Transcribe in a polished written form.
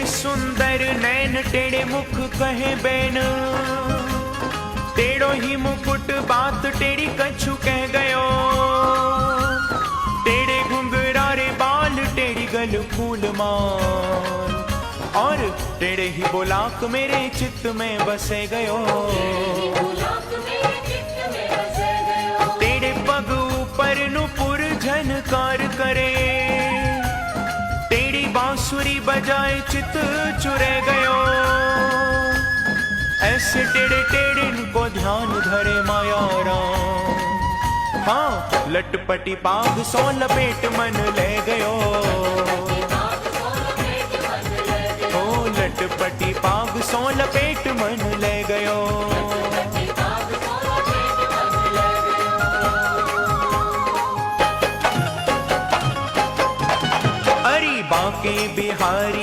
सुंदर नैन टेढ़े मुख कहे बैन, टेढ़ो ही मुकुट बात टेढ़ी कछु कह गयो, टेढ़े घुंघरारे बाल टेढ़ी गल फूल माल, और टेढ़े ही बोलाक मेरे चित्त में बसे गयो। टेढ़े पग ऊपर नुपुर झनकार करे, टेढ़ी बांसुरी बजाए चित चुरे गयो, ऐसे टेढ़े टेढ़े को ध्यान धरे माया राम। हाँ, लटपटी पाग सो लपेट मन ले गयो, ओ लटपटी पाग सो लपेट मन ले गयो। अरे बांके बिहारी